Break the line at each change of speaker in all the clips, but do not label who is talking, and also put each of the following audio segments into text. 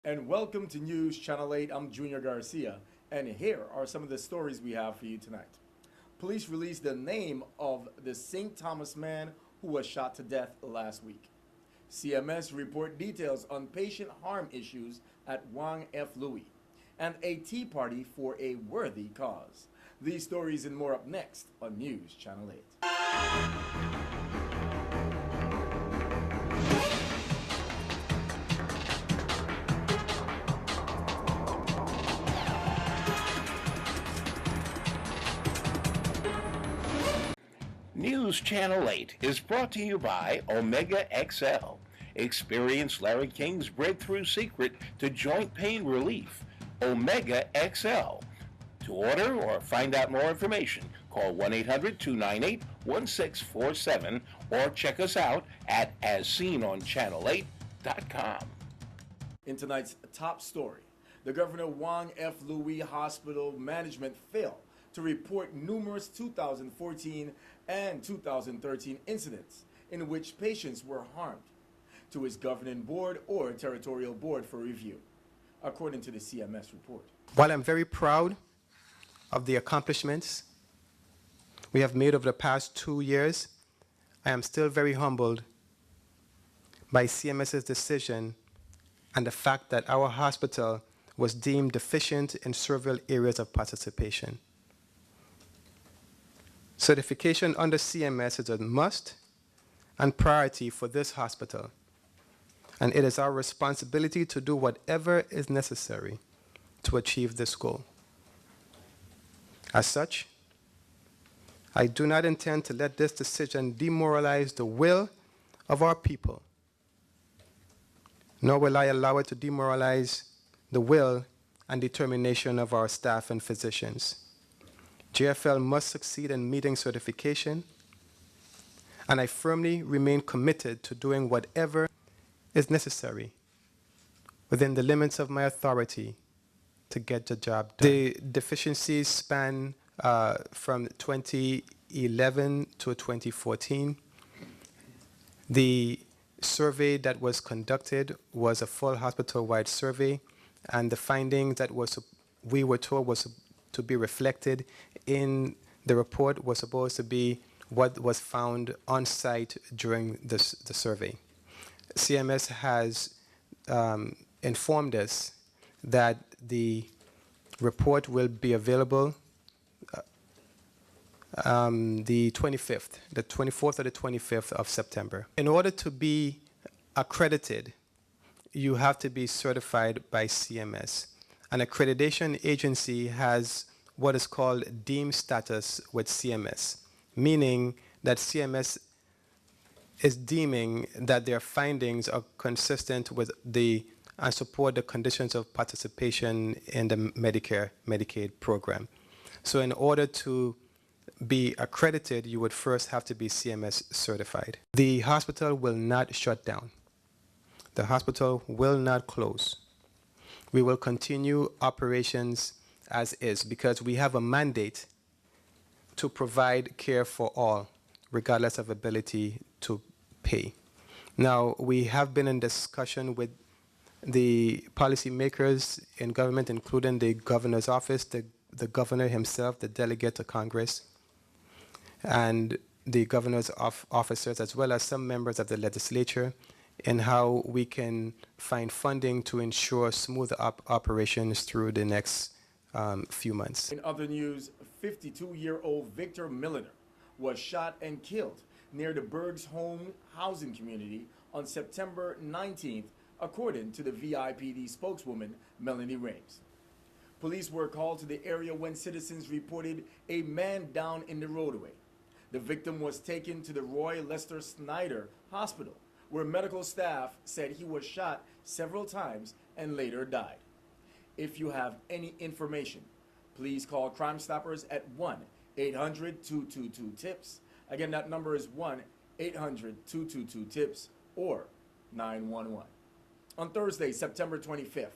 And welcome to News Channel 8. I'm Junior Garcia, and here are some of the stories we have for you tonight. Police released the name of the St. Thomas man who was shot to death last week. CMS report details on patient harm issues at Wang F. Louis, and a tea party for a worthy cause. These stories and more up next on News Channel 8.
News Channel 8 is brought to you by Omega XL. Experience Larry King's breakthrough secret to joint pain relief, Omega XL. To order or find out more information, call 1-800-298-1647 or check us out at asseenonchanel8.com.
In tonight's top story, the Governor Wang F. Louis Hospital management failed to report numerous 2014 and 2013 incidents in which patients were harmed to his governing board or territorial board for review, according to the CMS report.
While I'm very proud of the accomplishments we have made over the past 2 years, I am still very humbled by CMS's decision and the fact that our hospital was deemed deficient in several areas of participation. Certification under CMS is a must and priority for this hospital, and it is our responsibility to do whatever is necessary to achieve this goal. As such, I do not intend to let this decision demoralize the will of our people, nor will I allow it to demoralize the will and determination of our staff and physicians. JFL must succeed in meeting certification, and I firmly remain committed to doing whatever is necessary within the limits of my authority to get the job done. The deficiencies span from 2011 to 2014. The survey that was conducted was a full hospital-wide survey, and the findings that we were told was to be reflected in the report was supposed to be what was found on site during the survey. CMS has informed us that the report will be available the 24th or the 25th of September. In order to be accredited, you have to be certified by CMS. An accreditation agency has what is called deemed status with CMS, meaning that CMS is deeming that their findings are consistent with and support the conditions of participation in the Medicare, Medicaid program. So in order to be accredited, you would first have to be CMS certified. The hospital will not shut down. The hospital will not close. We will continue operations as is because we have a mandate to provide care for all, regardless of ability to pay. Now, we have been in discussion with the policymakers in government, including the governor's office, the governor himself, the delegate to Congress, and the governor's officers, as well as some members of the legislature, in how we can find funding to ensure smooth operations through the next few months.
In other news, 52-year-old Victor Milliner was shot and killed near the Berg's home housing community on September 19th, according to the WSVI-TV spokeswoman, Melanie Rames. Police were called to the area when citizens reported a man down in the roadway. The victim was taken to the Roy Lester Snyder Hospital, where medical staff said he was shot several times and later died. If you have any information, please call Crime Stoppers at 1-800-222-TIPS. Again, that number is 1-800-222-TIPS or 911. On Thursday, September 25th,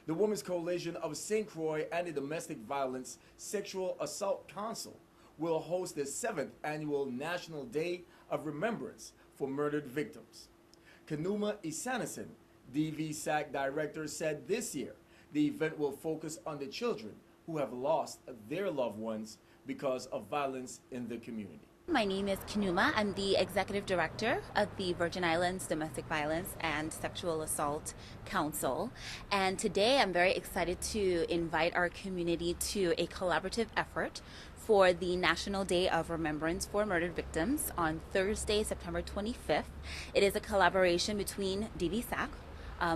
the Women's Coalition of St. Croix and the Domestic Violence Sexual Assault Council will host the 7th Annual National Day of Remembrance for Murdered Victims. Kanuma Isanison, DVSAC director said this year the event will focus on the children who have lost their loved ones because of violence in the community.
My name is Kinuma. I'm the Executive Director of the Virgin Islands Domestic Violence and Sexual Assault Council. And today I'm very excited to invite our community to a collaborative effort for the National Day of Remembrance for Murdered Victims on Thursday, September 25th. It is a collaboration between DVSAC,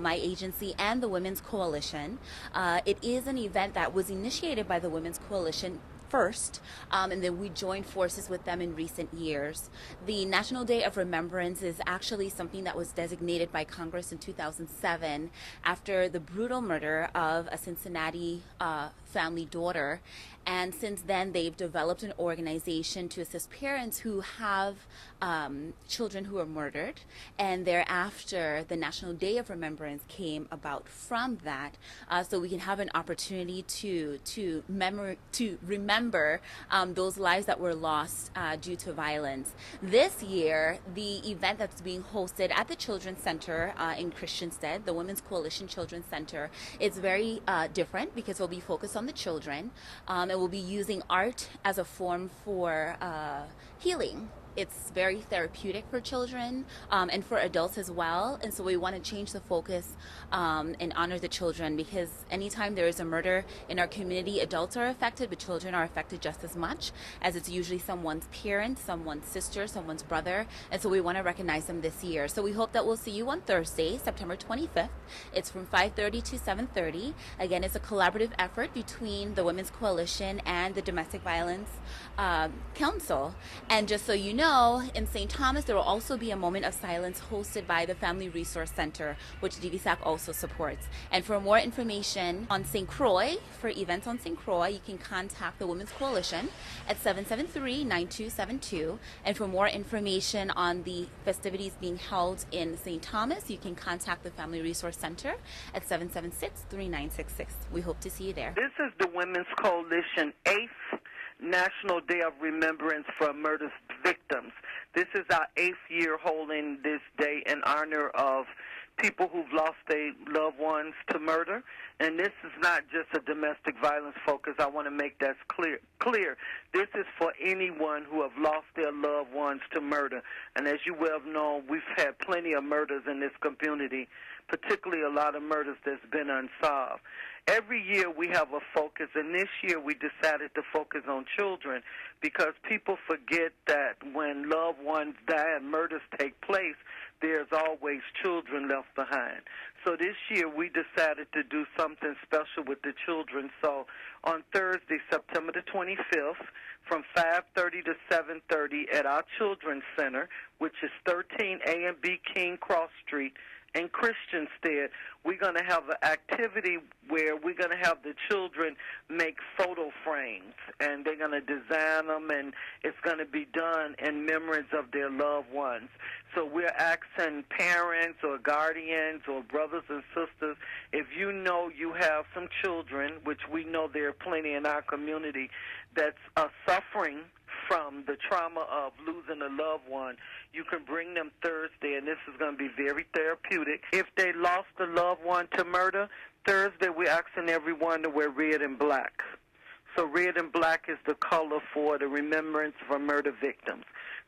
my agency, and the Women's Coalition. It is an event that was initiated by the Women's Coalition first, and then we joined forces with them in recent years. The National Day of Remembrance is actually something that was designated by Congress in 2007 after the brutal murder of a Cincinnati family daughter. And since then, they've developed an organization to assist parents who have children who are murdered. And thereafter, the National Day of Remembrance came about from that, so we can have an opportunity to remember those lives that were lost due to violence. This year, the event that's being hosted at the Children's Center in Christiansted, the Women's Coalition Children's Center, is very different because we'll be focused on the children. And we'll be using art as a form for healing. It's very therapeutic for children and for adults as well. And so we want to change the focus and honor the children, because anytime there is a murder in our community, adults are affected, but children are affected just as much, as it's usually someone's parent, someone's sister, someone's brother. And so we want to recognize them this year. So we hope that we'll see you on Thursday, September 25th. It's from 5:30 to 7:30. Again, it's a collaborative effort between the Women's Coalition and the Domestic Violence Council. And just so you know, in St. Thomas, there will also be a moment of silence hosted by the Family Resource Center, which DVSAC also supports. And for more information on St. Croix, for events on St. Croix, you can contact the Women's Coalition at 773-9272. And for more information on the festivities being held in St. Thomas, you can contact the Family Resource Center at 776-3966. We hope to see you there.
This is the Women's Coalition 8th National Day of Remembrance for Murder Victims. This is our 8th year holding this day in honor of people who've lost their loved ones to murder. And this is not just a domestic violence focus. I want to make that clear. This is for anyone who have lost their loved ones to murder. And as you well know, we've had plenty of murders in this community, particularly a lot of murders that's been unsolved. Every year we have a focus, and this year we decided to focus on children, because people forget that when loved ones die and murders take place, there's always children left behind. So this year we decided to do something special with the children. So on Thursday, September the 25th, from 5:30 to 7:30 at our Children's Center, which is 13 A and B King Cross Street in Christiansted, we're going to have an activity where we're going to have the children make photo frames, and they're going to design them, and it's going to be done in memories of their loved ones. So we're asking parents or guardians or brothers and sisters, if you know you have some children, which we know there are plenty in our community, that's suffering from the trauma of losing a loved one, you can bring them Thursday, and this is going to be very therapeutic. If they lost a loved one to murder, Thursday we're asking everyone to wear red and black. So red and black is the color for the remembrance for murder victims.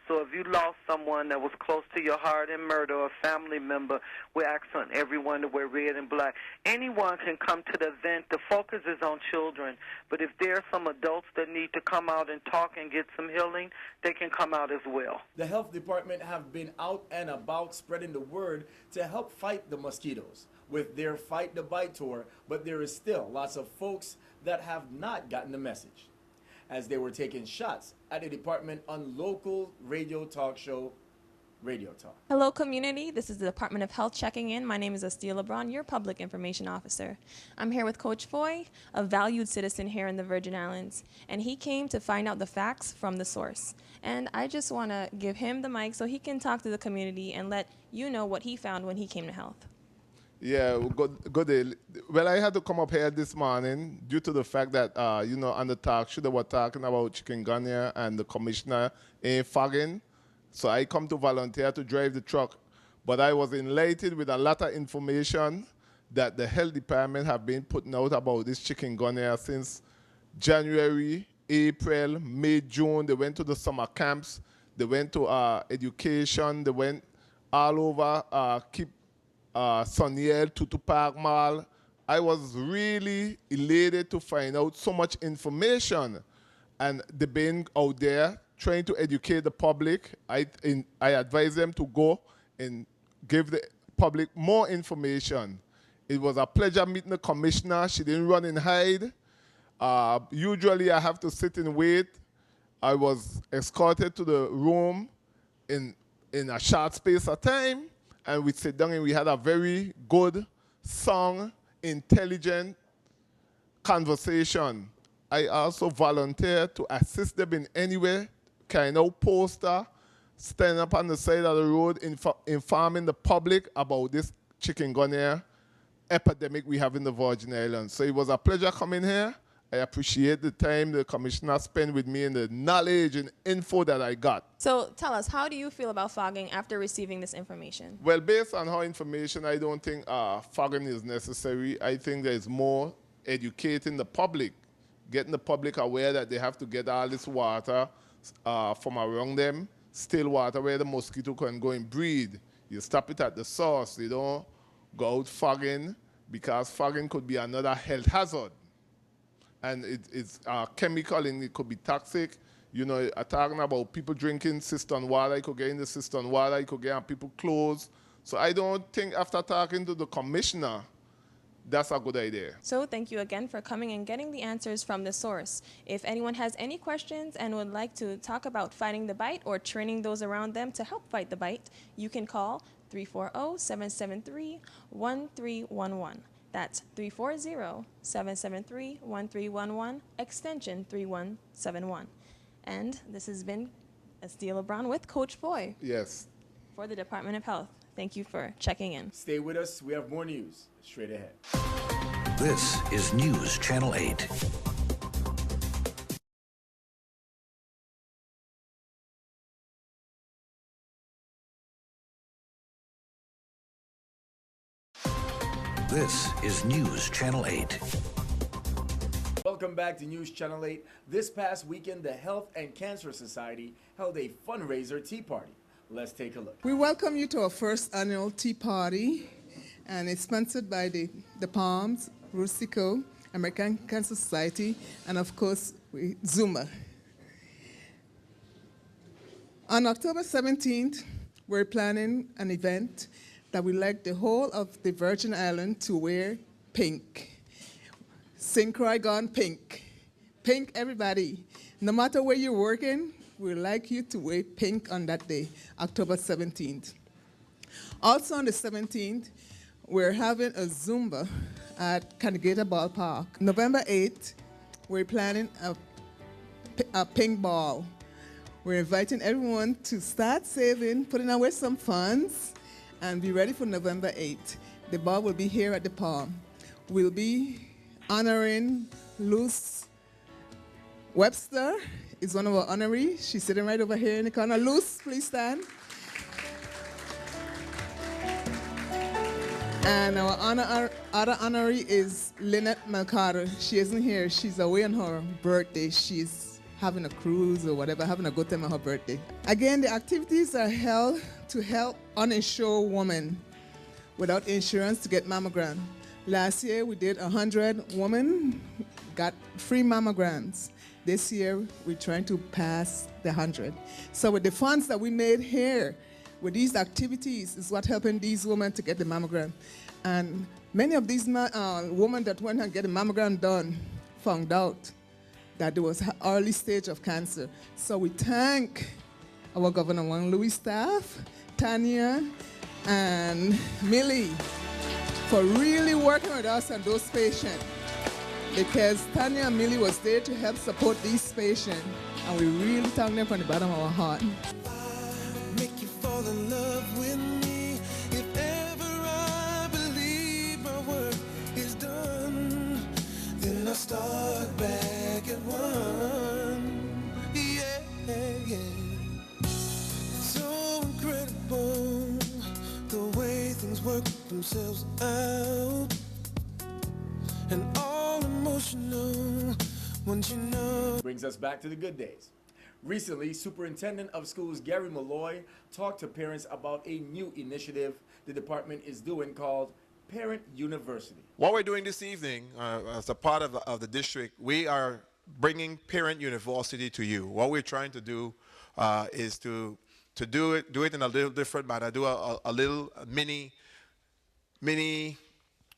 So if you lost someone that was close to your heart in murder, or a family member, we're asking everyone to wear red and black. Anyone can come to the event. The focus is on children. But if there are some adults that need to come out and talk and get some healing, they can come out as well.
The health department have been out and about spreading the word to help fight the mosquitoes with their Fight the Bite tour, but there is still lots of folks that have not gotten the message, as they were taking shots at the department on local radio talk show, Radio Talk.
Hello, community. This is the Department of Health checking in. My name is Estelle LeBron, your public information officer. I'm here with Coach Foy, a valued citizen here in the Virgin Islands, and he came to find out the facts from the source. And I just want to give him the mic so he can talk to the community and let you know what he found when he came to health.
Yeah, good day. Well, I had to come up here this morning due to the fact that, on the talk show they were talking about chikungunya and the commissioner ain't fogging. So I come to volunteer to drive the truck. But I was enlightened with a lot of information that the health department have been putting out about this chikungunya since January, April, May, June. They went to the summer camps. They went to education. They went all over, Soniel, Tutu Park Mall. I was really elated to find out so much information. And they've been out there trying to educate the public. I advise them to go and give the public more information. It was a pleasure meeting the commissioner. She didn't run and hide. Usually I have to sit and wait. I was escorted to the room in a short space of time, and we sit down and we had a very good, song, intelligent conversation. I also volunteered to assist them in any way, kind of poster, stand up on the side of the road, informing the public about this chikungunya epidemic we have in the Virgin Islands. So it was a pleasure coming here. I appreciate the time the commissioner spent with me and the knowledge and info that I got.
So tell us, how do you feel about fogging after receiving this information?
Well, based on her information, I don't think fogging is necessary. I think there's more educating the public, getting the public aware that they have to get all this water from around them, still water where the mosquito can go and breed. You stop it at the source. You don't go out fogging, because fogging could be another health hazard. And it's chemical and it could be toxic. You know, I'm talking about people drinking cistern water. It could get in the cistern water. It could get on people's clothes. So I don't think after talking to the commissioner, that's a good idea.
So thank you again for coming and getting the answers from the source. If anyone has any questions and would like to talk about fighting the bite or training those around them to help fight the bite, you can call 340-773-1311. That's 340-773-1311, extension 3171. And this has been Estelle LeBron with Coach Foy.
Yes.
For the Department of Health. Thank you for checking in.
Stay with us. We have more news straight ahead.
This is News Channel 8. This is News Channel 8.
Welcome back to News Channel 8. This past weekend, the Health and Cancer Society held a fundraiser tea party. Let's take a look.
We welcome you to our first annual tea party, and it's sponsored by the Palms, Rustico, American Cancer Society, and of course, Zuma. On October 17th, we're planning an event that we like the whole of the Virgin Islands to wear pink. St. Croix gone pink. Pink, everybody. No matter where you're working, we'd like you to wear pink on that day, October 17th. Also on the 17th, we're having a Zumba at Canigata Ballpark. November 8th, we're planning a pink ball. We're inviting everyone to start saving, putting away some funds, and be ready for November 8th. The ball will be here at the Palm. We'll be honoring Luce Webster is one of our honorees. She's sitting right over here in the corner. Luce, please stand. And our other honoree is Lynette Malcarter. She isn't here. She's away on her birthday. She's having a cruise or whatever, having a good time on her birthday. Again, the activities are held to help uninsured women without insurance to get mammogram. Last year, we did 100 women got free mammograms. This year, we're trying to pass the 100. So with the funds that we made here, with these activities, is what helping these women to get the mammogram. And many of these women that went and get a mammogram done found out that there was an early stage of cancer. So we thank our Governor Juan Louis staff, Tanya and Millie, for really working with us and those patients. Because Tanya and Millie was there to help support these patients, and we really thank them from the bottom of our heart.
Make you fall in love with me. If ever I believe my work is done, then I'll start back at one. Yeah, yeah. So incredible, the work themselves out, and all emotional once you know.
Brings us back to the good days. Recently, Superintendent of Schools Gary Malloy talked to parents about a new initiative the department is doing called Parent University.
What we're doing this evening, as a part of the district, we are bringing Parent University to you. What we're trying to do is to do it in a little different manner, do a little mini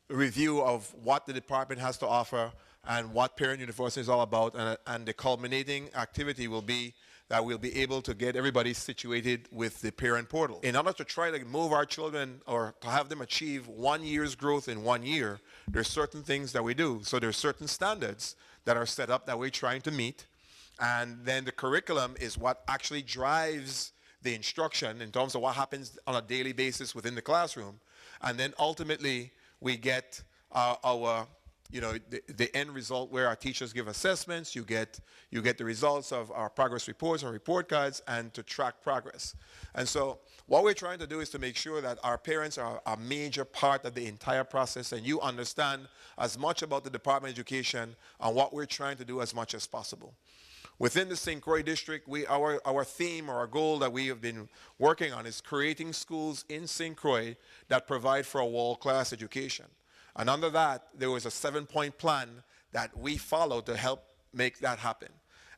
review of what the department has to offer and what Parent University is all about, and the culminating activity will be that we'll be able to get everybody situated with the parent portal. In order to try to move our children or to have them achieve 1 year's growth in 1 year, there's certain things that we do. So there's certain standards that are set up that we're trying to meet, and then the curriculum is what actually drives the instruction in terms of what happens on a daily basis within the classroom. And then ultimately we get the end result where our teachers give assessments. You get the results of our progress reports and report cards, and to track progress. And so what we're trying to do is to make sure that our parents are a major part of the entire process, and you understand as much about the Department of Education and what we're trying to do as much as possible. Within the St. Croix district, our theme or our goal that we have been working on is creating schools in St. Croix that provide for a world-class education. And under that, there was a 7-point plan that we followed to help make that happen.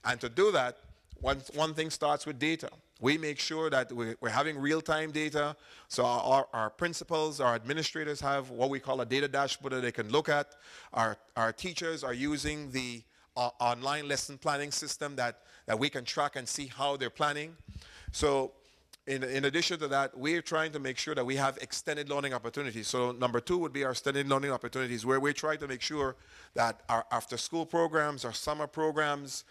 And to do that, one thing starts with data. We make sure that we're having real-time data, so our principals, our administrators have what we call a data dashboard that they can look at. Our teachers are using the online lesson planning system that we can track and see how they're planning. So in addition to that, we're trying to make sure that we have extended learning opportunities. So number 2 would be our extended learning opportunities, where we're trying to make sure that our after-school programs, our summer programs,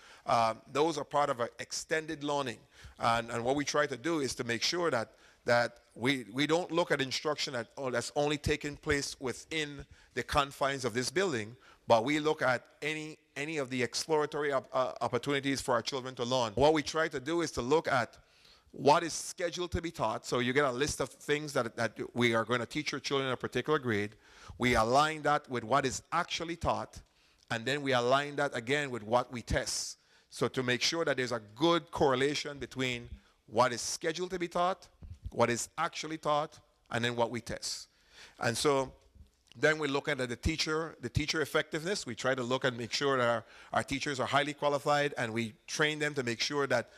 those are part of our extended learning. And what we try to do is to make sure that we don't look at instruction that's only taking place within the confines of this building, but we look at any of the exploratory opportunities for our children to learn. What we try to do is to look at what is scheduled to be taught. So you get a list of things that we are going to teach your children in a particular grade. We align that with what is actually taught, and then we align that again with what we test. So to make sure that there's a good correlation between what is scheduled to be taught, what is actually taught, and then what we test. And so then we look at the teacher effectiveness. We try to look and make sure that our teachers are highly qualified, and we train them to make sure that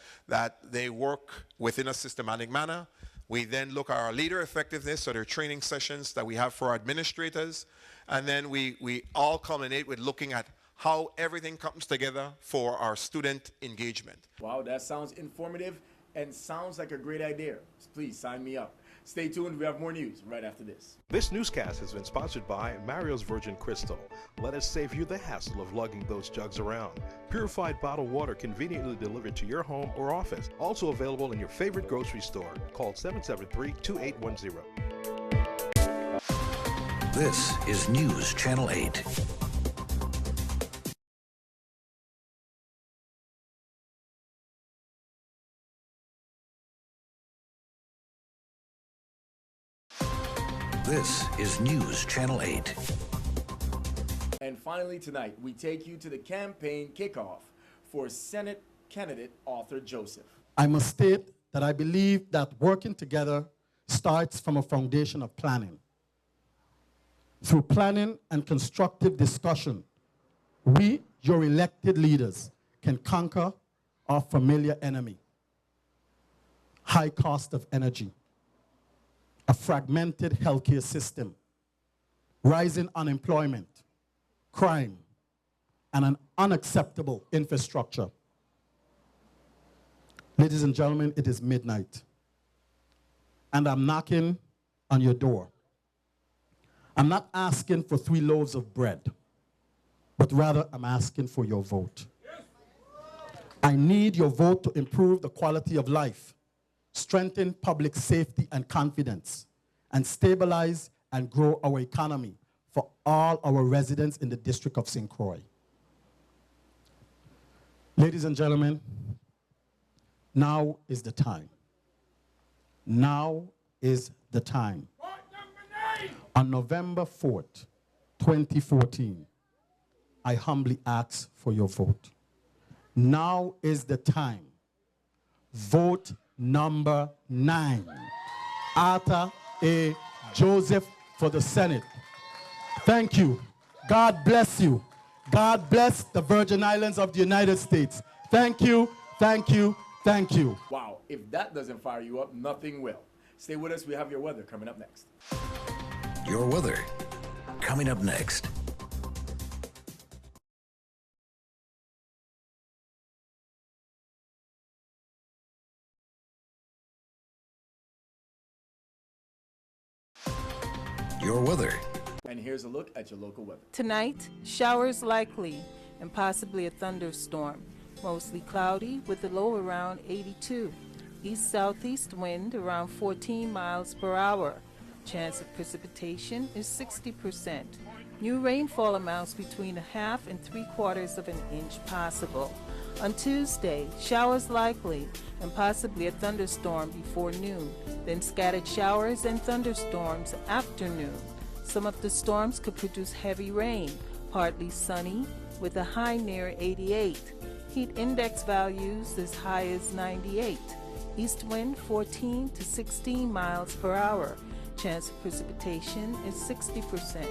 they work within a systematic manner. We then look at our leader effectiveness, so there are training sessions that we have for our administrators. And then we all culminate with looking at how everything comes together for our student engagement.
Wow, that sounds informative and sounds like a great idea. Please sign me up. Stay tuned, we have more news right after this.
This newscast has been sponsored by Mario's Virgin Crystal. Let us save you the hassle of lugging those jugs around. Purified bottled water conveniently delivered to your home or office. Also available in your favorite grocery store. Call 773-2810.
This is News Channel 8. This is News Channel 8.
And finally tonight, we take you to the campaign kickoff for Senate candidate Arthur Joseph.
I must state that I believe that working together starts from a foundation of planning. Through planning and constructive discussion, we, your elected leaders, can conquer our familiar enemy: high cost of energy, a fragmented healthcare system, rising unemployment, crime, and an unacceptable infrastructure. Ladies and gentlemen, it is midnight, and I'm knocking on your door. I'm not asking for 3 loaves of bread, but rather I'm asking for your vote. I need your vote to improve the quality of life, strengthen public safety and confidence, and stabilize and grow our economy for all our residents in the District of St. Croix. Ladies and gentlemen, now is the time. Now is the time. On November 4th, 2014, I humbly ask for your vote. Now is the time. Vote number 9. Arthur A. Joseph for the Senate. Thank you. God bless you. God bless the Virgin Islands of the United States. Thank you, thank you, thank you.
Wow, if that doesn't fire you up, nothing will. Stay with us. We have your weather coming up next.
Your weather coming up next. Your weather.
And here's a look at your local weather.
Tonight, showers likely and possibly a thunderstorm. Mostly cloudy with a low around 82. East-southeast wind around 14 miles per hour. Chance of precipitation is 60%. New rainfall amounts between 1/2 and 3/4 of an inch possible. On Tuesday, showers likely and possibly a thunderstorm before noon, then scattered showers and thunderstorms after noon. Some of the storms could produce heavy rain, partly sunny, with a high near 88. Heat index values as high as 98. East wind 14 to 16 miles per hour. Chance of precipitation is 60%.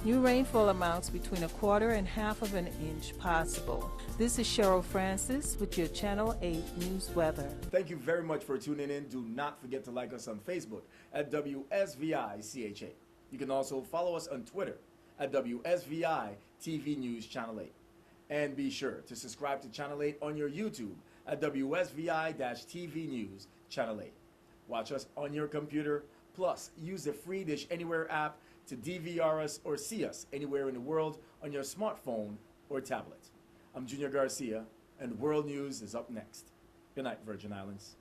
New rainfall amounts between 1/4 and 1/2 of an inch possible. This is Cheryl Francis with your Channel 8 News Weather.
Thank you very much for tuning in. Do not forget to like us on Facebook at WSVI-CHA. You can also follow us on Twitter at WSVI-TV News Channel 8. And be sure to subscribe to Channel 8 on your YouTube at WSVI-TV News Channel 8. Watch us on your computer, plus use the free Dish Anywhere app to DVR us or see us anywhere in the world on your smartphone or tablet. I'm Junior Garcia, and World News is up next. Good night, Virgin Islands.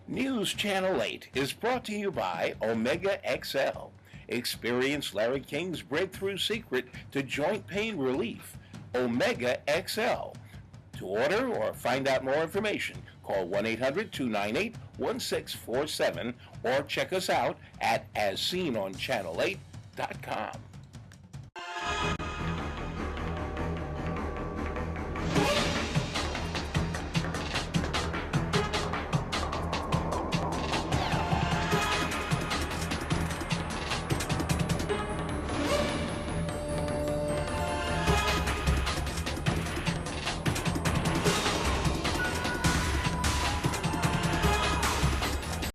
News Channel 8 is brought to you by Omega XL. Experience Larry King's breakthrough secret to joint pain relief, Omega XL. To order or find out more information, call 1-800-298-1647 or check us out at AsSeenOnChannel8.com.